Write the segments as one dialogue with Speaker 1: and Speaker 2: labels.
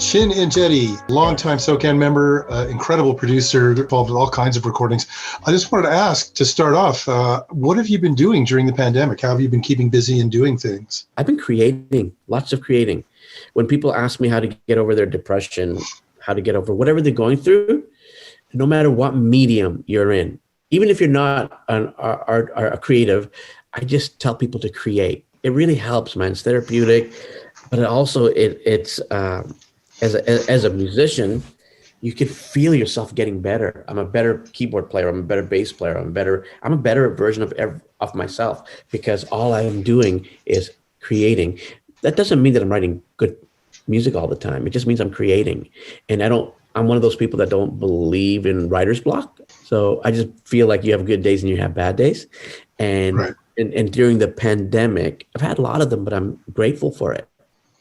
Speaker 1: Chin Injeti, longtime SoCan member, incredible producer, involved with all kinds of recordings. I just wanted to ask, to start off, what have you been doing during the pandemic? How have you been keeping busy and doing things?
Speaker 2: I've been creating, lots of creating. When people ask me how to get over their depression, how to get over whatever they're going through, no matter what medium you're in, even if you're not a creative, I just tell people to create. It really helps, man. It's therapeutic, but it's as a musician, you can feel yourself getting better. I'm a better keyboard player. I'm a better bass player. I'm a better version of myself because all I am doing is creating. That doesn't mean that I'm writing good music all the time. It just means I'm creating. And I'm one of those people that don't believe in writer's block. So I just feel like you have good days and you have bad days. And,
Speaker 1: right.
Speaker 2: and during the pandemic, I've had a lot of them, but I'm grateful for it.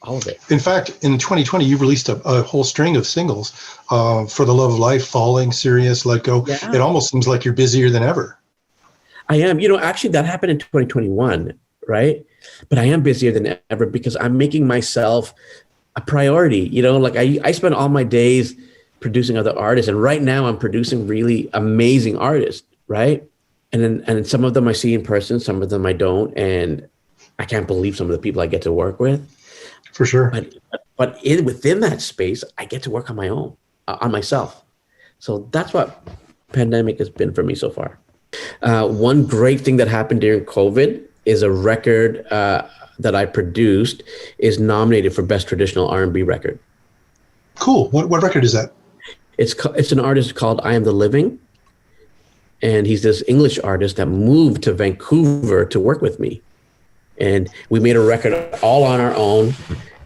Speaker 2: All of it.
Speaker 1: In fact, in 2020, you released a whole string of singles, For the Love of Life, Falling, Serious, Let Go. Yeah. It almost seems like you're busier than ever.
Speaker 2: I am. Actually, that happened in 2021, right? But I am busier than ever because I'm making myself a priority. Like I spend all my days producing other artists. And right now I'm producing really amazing artists, right? And some of them I see in person, some of them I don't. And I can't believe some of the people I get to work with.
Speaker 1: For sure.
Speaker 2: But within that space, I get to work on my own, on myself. So that's what pandemic has been for me so far. One great thing that happened during COVID is a record that I produced is nominated for Best Traditional R&B Record.
Speaker 1: Cool. What record is that?
Speaker 2: It's an artist called I Am the Living. And he's this English artist that moved to Vancouver to work with me. And we made a record all on our own,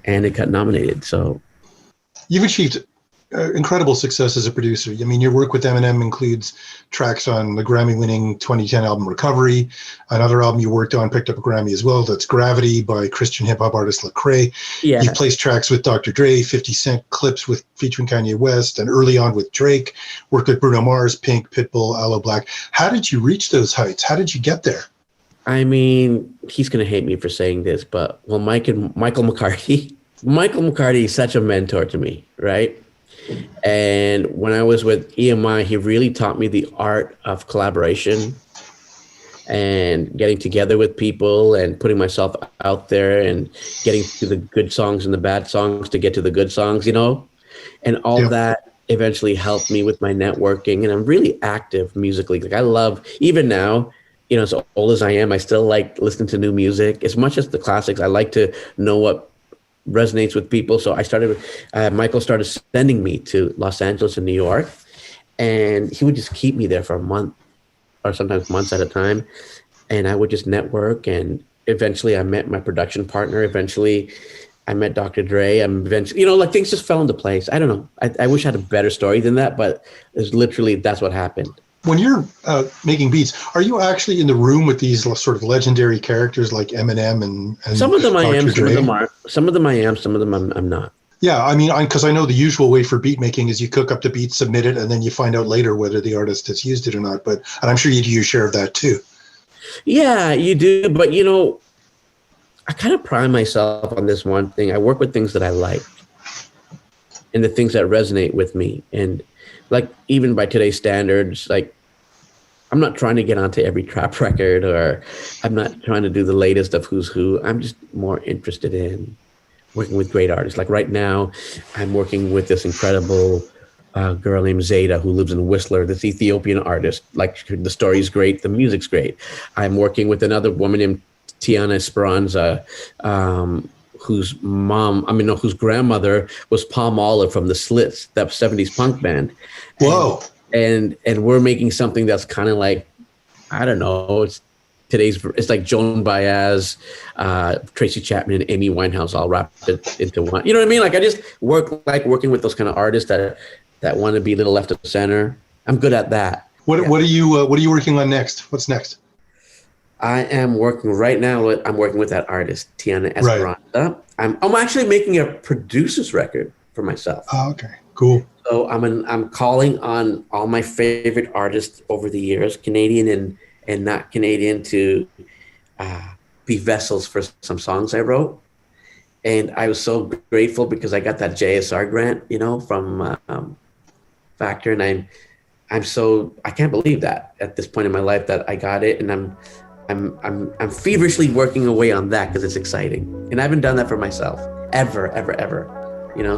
Speaker 2: and it got nominated. So,
Speaker 1: you've achieved incredible success as a producer. I mean, your work with Eminem includes tracks on the Grammy-winning 2010 album Recovery. Another album you worked on picked up a Grammy as well. That's Gravity by Christian hip-hop artist Lecrae.
Speaker 2: Yeah.
Speaker 1: You've placed tracks with Dr. Dre, 50 Cent, clips featuring Kanye West, and early on with Drake. Worked with Bruno Mars, Pink, Pitbull, Aloe Black. How did you reach those heights? How did you get there?
Speaker 2: I mean, he's going to hate me for saying this, but Michael McCarthy is such a mentor to me, right? And when I was with EMI, he really taught me the art of collaboration and getting together with people and putting myself out there and getting to the good songs and the bad songs to get to the good songs, and all that eventually helped me with my networking. And I'm really active musically. Like I love, even now, as old as I am, I still like listening to new music as much as the classics. I like to know what resonates with people. So Michael started sending me to Los Angeles and New York, and he would just keep me there for a month or sometimes months at a time. And I would just network. And eventually I met my production partner. Eventually I met Dr. Dre. Like things just fell into place. I don't know. I wish I had a better story than that, but that's what happened.
Speaker 1: When you're making beats, are you actually in the room with these sort of legendary characters like Eminem and
Speaker 2: some of them
Speaker 1: Dr.
Speaker 2: I am,
Speaker 1: Dre?
Speaker 2: some of them aren't. Some of them I am, some of them I'm not.
Speaker 1: Yeah, I mean, because I know the usual way for beat making is you cook up the beat, submit it, and then you find out later whether the artist has used it or not. And I'm sure you do your share of that too.
Speaker 2: Yeah, you do. But, I kind of pride myself on this one thing. I work with things that I like and the things that resonate with me. And like, even by today's standards, like, I'm not trying to get onto every trap record, or I'm not trying to do the latest of who's who. I'm just more interested in working with great artists. Like right now, I'm working with this incredible girl named Zeta who lives in Whistler, this Ethiopian artist. Like the story's great, the music's great. I'm working with another woman named Tiana Esperanza, whose grandmother was Palm Olive from the Slits, that 70s punk band.
Speaker 1: Whoa.
Speaker 2: And we're making something that's kind of like, I don't know, it's like Joan Baez, Tracy Chapman, and Amy Winehouse all wrapped it into one. You know what I mean? Like I just working with those kind of artists that want to be a little left of center. I'm good at that.
Speaker 1: What are you working on next? What's next?
Speaker 2: I am working right now. I'm working with that artist, Tiana Esperanza. Right. I'm actually making a producer's record for myself.
Speaker 1: Oh, okay, cool.
Speaker 2: So I'm calling on all my favorite artists over the years, Canadian and not Canadian, to be vessels for some songs I wrote. And I was so grateful because I got that JSR grant, from Factor, and I can't believe that at this point in my life that I got it, and I'm feverishly working away on that because it's exciting, and I haven't done that for myself ever.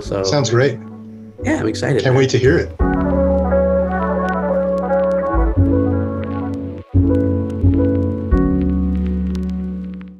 Speaker 2: So
Speaker 1: Sounds great.
Speaker 2: yeah, I'm excited.
Speaker 1: Can't wait to hear it.